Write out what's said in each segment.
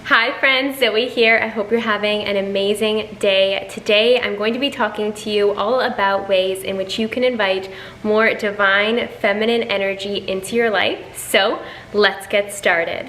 Hi friends, Zoe here. I hope you're having an amazing day. Today I'm going to be talking to you all about ways in which you can invite more divine feminine energy into your life. So let's get started.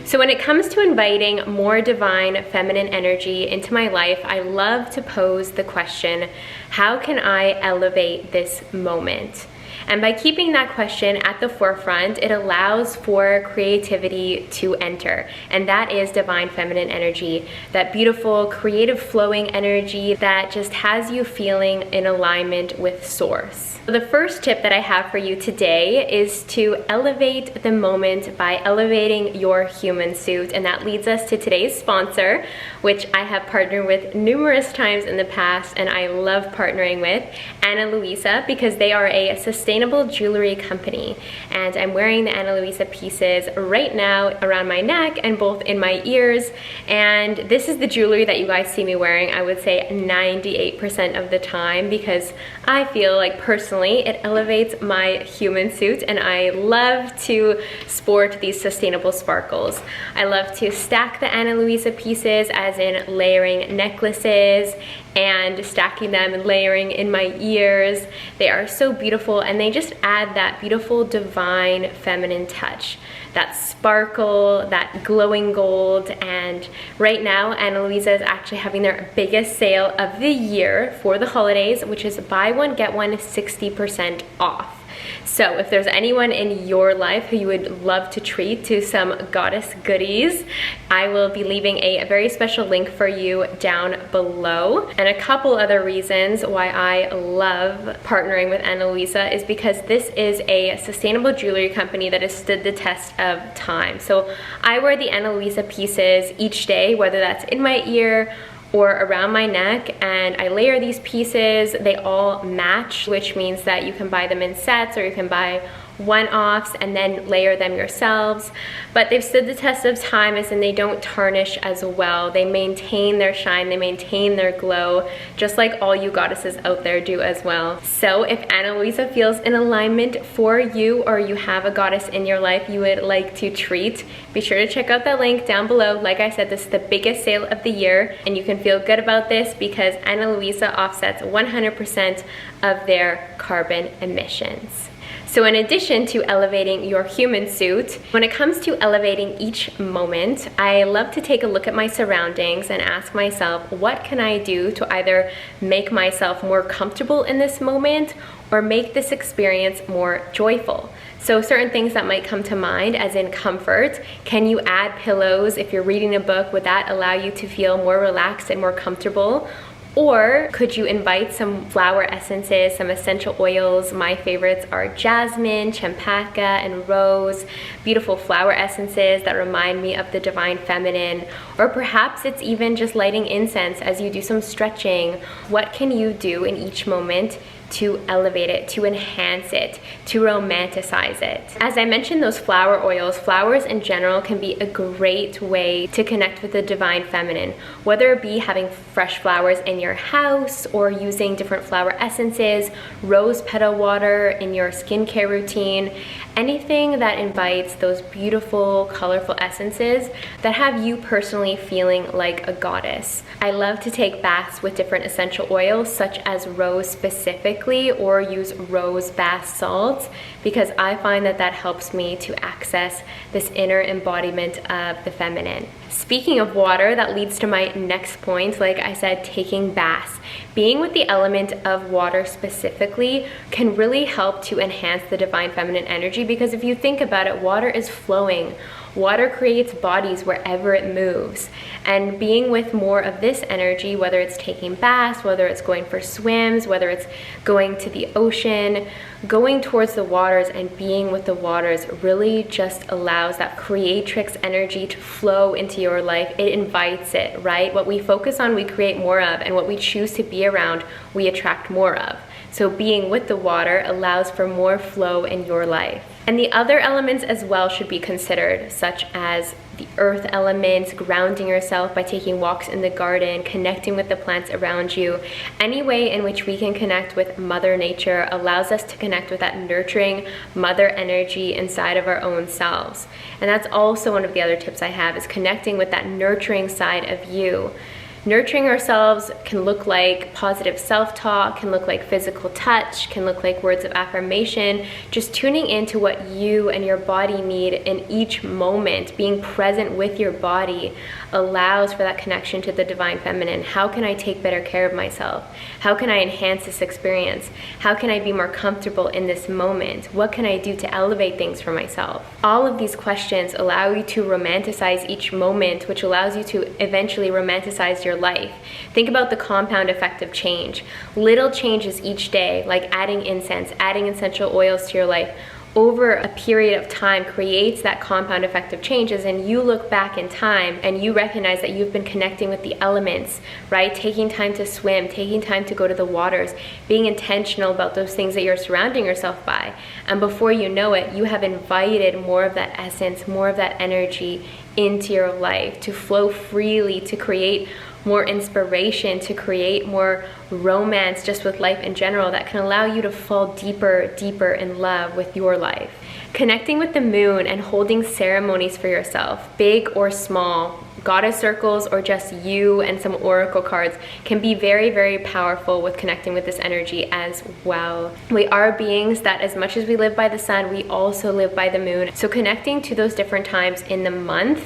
So when it comes to inviting more divine feminine energy into my life, I love to pose the question, how can I elevate this moment? And by keeping that question at the forefront, it allows for creativity to enter. And that is divine feminine energy, that beautiful, creative, flowing energy that just has you feeling in alignment with source. So the first tip that I have for you today is to elevate the moment by elevating your human suit. And that leads us to today's sponsor, which I have partnered with numerous times in the past, and I love partnering with Ana Luisa because they are a sustainable jewelry company. And I'm wearing the Ana Luisa pieces right now around my neck and both in my ears. And this is the jewelry that you guys see me wearing, I would say 98% of the time, because I feel like personally it elevates my human suit, and I love to sport these sustainable sparkles. I love to stack the Ana Luisa pieces, as in layering necklaces and stacking them and layering in my ears. They are so beautiful, and they just add that beautiful divine feminine touch, that sparkle, that glowing gold. And right now Ana Luisa is actually having their biggest sale of the year for the holidays, which is buy one get one 60% off. So if there's anyone in your life who you would love to treat to some goddess goodies, I will be leaving a very special link for you down below. And a couple other reasons why I love partnering with Ana Luisa is because this is a sustainable jewelry company that has stood the test of time. So I wear the Ana Luisa pieces each day, whether that's in my ear or around my neck, and I layer these pieces. They all match, which means that you can buy them in sets or you can buy one-offs and then layer them yourselves. But they've stood the test of time, as in they don't tarnish as well. They maintain their shine, they maintain their glow, just like all you goddesses out there do as well. So if Ana Luisa feels in alignment for you, or you have a goddess in your life you would like to treat, be sure to check out that link down below. Like I said, this is the biggest sale of the year, and you can feel good about this because Ana Luisa offsets 100% of their carbon emissions. So in addition to elevating your human suit, when it comes to elevating each moment, I love to take a look at my surroundings and ask myself, what can I do to either make myself more comfortable in this moment or make this experience more joyful? So certain things that might come to mind, as in comfort. Can you add pillows? If you're reading a book, would that allow you to feel more relaxed and more comfortable? Or could you invite some flower essences, some essential oils? My favorites are jasmine, champaca, and rose. Beautiful flower essences that remind me of the divine feminine. Or perhaps it's even just lighting incense as you do some stretching. What can you do in each moment to elevate it, to enhance it, to romanticize it? As I mentioned, those flower oils, flowers in general can be a great way to connect with the divine feminine, whether it be having fresh flowers in your house or using different flower essences, rose petal water in your skincare routine, anything that invites those beautiful, colorful essences that have you personally feeling like a goddess. I love to take baths with different essential oils, such as rose specifically, or use rose bath salts, because I find that that helps me to access this inner embodiment of the feminine. Speaking of water, that leads to my next point. Like I said, taking baths. Being with the element of water specifically can really help to enhance the divine feminine energy, because if you think about it, water is flowing. Water creates bodies wherever it moves, and being with more of this energy, whether it's taking baths, whether it's going for swims, whether it's going to the ocean, going towards the waters and being with the waters really just allows that creatrix energy to flow into your life. It invites it, right? What we focus on, we create more of, and what we choose to be around, we attract more of. So being with the water allows for more flow in your life. And the other elements as well should be considered, such as the earth elements, grounding yourself by taking walks in the garden, connecting with the plants around you. Any way in which we can connect with Mother Nature allows us to connect with that nurturing mother energy inside of our own selves. And that's also one of the other tips I have, is connecting with that nurturing side of you. Nurturing ourselves can look like positive self-talk, can look like physical touch, can look like words of affirmation, just tuning into what you and your body need in each moment. Being present with your body allows for that connection to the divine feminine. How can I take better care of myself? How can I enhance this experience? How can I be more comfortable in this moment? What can I do to elevate things for myself? All of these questions allow you to romanticize each moment, which allows you to eventually romanticize your life. Think about the compound effect of change. Little changes each day, like adding incense, adding essential oils to your life, over a period of time creates that compound effect of changes. And you look back in time and you recognize that you've been connecting with the elements, right? Taking time to swim, taking time to go to the waters, being intentional about those things that you're surrounding yourself by. And before you know it, you have invited more of that essence, more of that energy into your life to flow freely, to create more inspiration, to create more romance just with life in general, that can allow you to fall deeper in love with your life. Connecting with the moon and holding ceremonies for yourself, big or small, goddess circles or just you and some oracle cards, can be very powerful with connecting with this energy as well. We are beings that, as much as we live by the sun, we also live by the moon. So connecting to those different times in the month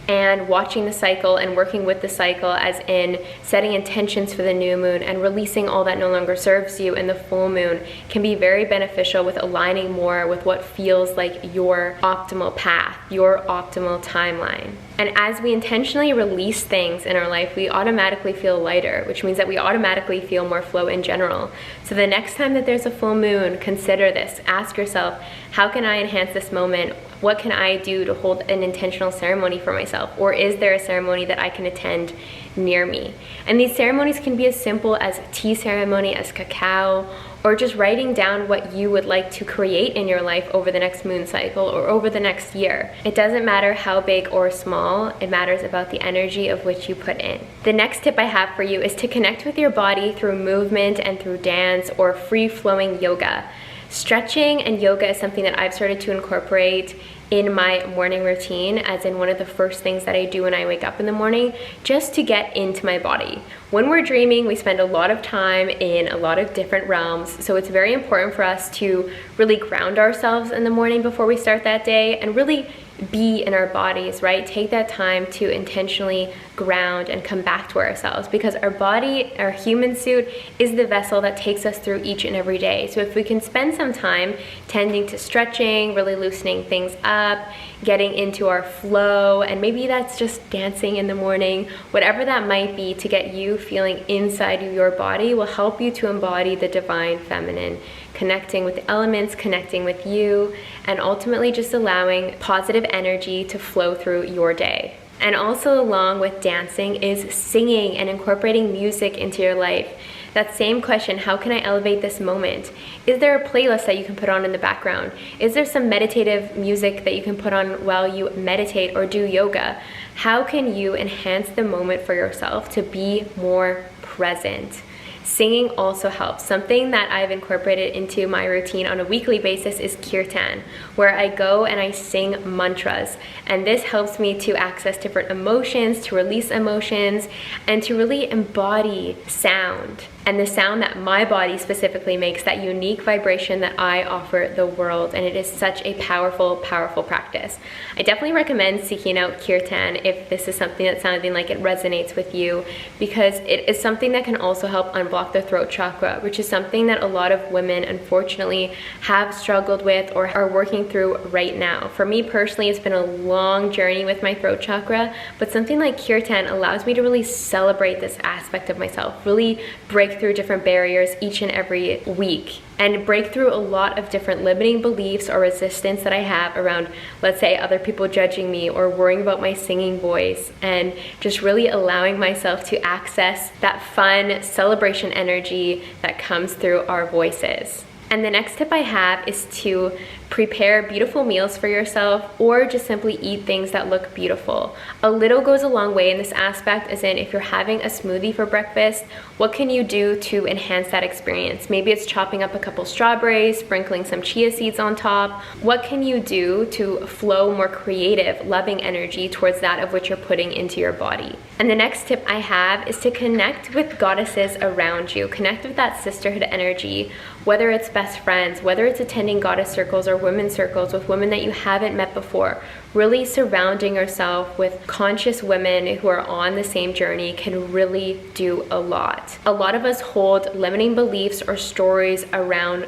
and watching the cycle and working with the cycle, as in setting intentions for the new moon and releasing all that no longer serves you in the full moon, can be very beneficial with aligning more with what feels like your optimal path, your optimal timeline. And as we intentionally release things in our life, we automatically feel lighter, which means that we automatically feel more flow in general. So the next time that there's a full moon, consider this. Ask yourself, how can I enhance this moment? What can I do to hold an intentional ceremony for myself? Or is there a ceremony that I can attend near me? And these ceremonies can be as simple as a tea ceremony, as cacao, or just writing down what you would like to create in your life over the next moon cycle or over the next year. It doesn't matter how big or small, it matters about the energy of which you put in. The next tip I have for you is to connect with your body through movement and through dance or free-flowing yoga. Stretching and yoga is something that I've started to incorporate in my morning routine, as in one of the first things that I do when I wake up in the morning, just to get into my body. When we're dreaming, we spend a lot of time in a lot of different realms, so it's very important for us to really ground ourselves in the morning before we start that day and really be in our bodies, right? Take that time to intentionally ground and come back to ourselves, because our body, our human suit, is the vessel that takes us through each and every day. So if we can spend some time tending to stretching, really loosening things up, getting into our flow, and maybe that's just dancing in the morning, whatever that might be, to get you feeling inside of your body, will help you to embody the divine feminine, connecting with the elements, connecting with you, and ultimately just allowing positive energy to flow through your day. And also, along with dancing, is singing and incorporating music into your life. That same question, how can I elevate this moment? Is there a playlist that you can put on in the background? Is there some meditative music that you can put on while you meditate or do yoga? How can you enhance the moment for yourself to be more present? Singing also helps. Something that I've incorporated into my routine on a weekly basis is kirtan, where I go and I sing mantras. And this helps me to access different emotions, to release emotions, and to really embody sound. And the sound that my body specifically makes, that unique vibration that I offer the world. And it is such a powerful practice. I definitely recommend seeking out kirtan if this is something that's sounding like it resonates with you, because it is something that can also help unblock the throat chakra, which is something that a lot of women unfortunately have struggled with or are working through right now. For me personally, it's been a long journey with my throat chakra, but something like kirtan allows me to really celebrate this aspect of myself, really break break through different barriers each and every week and break through a lot of different limiting beliefs or resistance that I have around, let's say, other people judging me or worrying about my singing voice, and just really allowing myself to access that fun celebration energy that comes through our voices. And the next tip I have is to prepare beautiful meals for yourself, or just simply eat things that look beautiful. A little goes a long way in this aspect, as in if you're having a smoothie for breakfast, what can you do to enhance that experience? Maybe it's chopping up a couple strawberries, sprinkling some chia seeds on top. What can you do to flow more creative, loving energy towards that of which you're putting into your body? And the next tip I have is to connect with goddesses around you. Connect with that sisterhood energy, whether it's best friends, whether it's attending goddess circles or women's circles with women that you haven't met before. Really surrounding yourself with conscious women who are on the same journey can really do a lot. A lot of us hold limiting beliefs or stories around,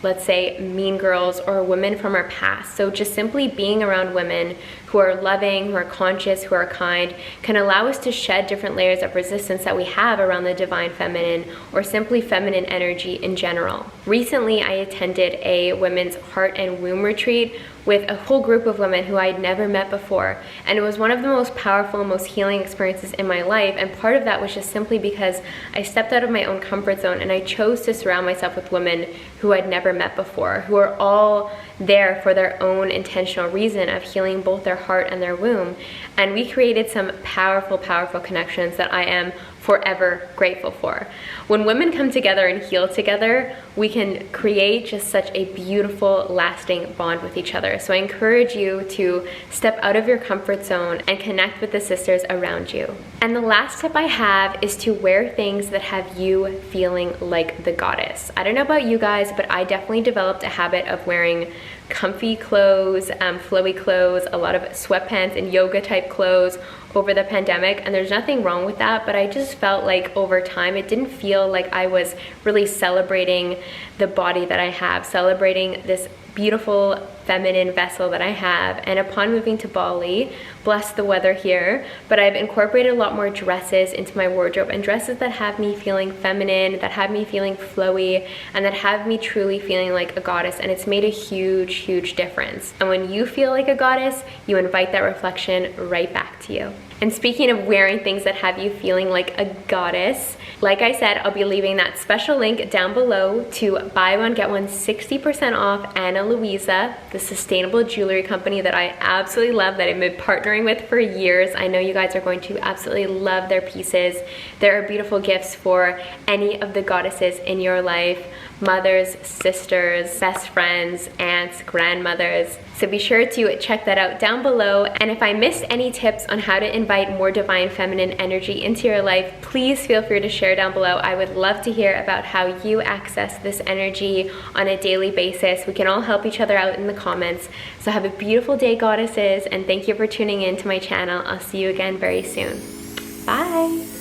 let's say, mean girls or women from our past. So just simply being around women who are loving, who are conscious, who are kind, can allow us to shed different layers of resistance that we have around the divine feminine, or simply feminine energy in general. Recently, I attended a women's heart and womb retreat with a whole group of women who I'd never met before. And it was one of the most powerful, most healing experiences in my life. And part of that was just simply because I stepped out of my own comfort zone and I chose to surround myself with women who I'd never met before, who are all there for their own intentional reason of healing both their heart and their womb. And we created some powerful, powerful connections that I am forever grateful for. When women come together and heal together, we can create just such a beautiful, lasting bond with each other. So I encourage you to step out of your comfort zone and connect with the sisters around you. And the last tip I have is to wear things that have you feeling like the goddess. I don't know about you guys, but I definitely developed a habit of wearing comfy clothes, flowy clothes, a lot of sweatpants and yoga type clothes over the pandemic, and there's nothing wrong with that, but I just felt like over time it didn't feel like I was really celebrating the body that I have, celebrating this beautiful feminine vessel that I have. And upon moving to Bali, bless the weather here, but I've incorporated a lot more dresses into my wardrobe, and dresses that have me feeling feminine, that have me feeling flowy, and that have me truly feeling like a goddess. And it's made a huge, huge difference. And when you feel like a goddess, you invite that reflection right back to you. And speaking of wearing things that have you feeling like a goddess, like I said, I'll be leaving that special link down below to buy one, get one 60% off Ana Luisa, the sustainable jewelry company that I absolutely love, that I've been partnering with for years. I know you guys are going to absolutely love their pieces. There are beautiful gifts for any of the goddesses in your life: mothers, sisters, best friends, aunts, grandmothers. So be sure to check that out down below. And if I missed any tips on how to invite more divine feminine energy into your life, please feel free to share down below. I would love to hear about how you access this energy on a daily basis. We can all help each other out in the comments. So have a beautiful day, goddesses, and thank you for tuning in to my channel. I'll see you again very soon. Bye.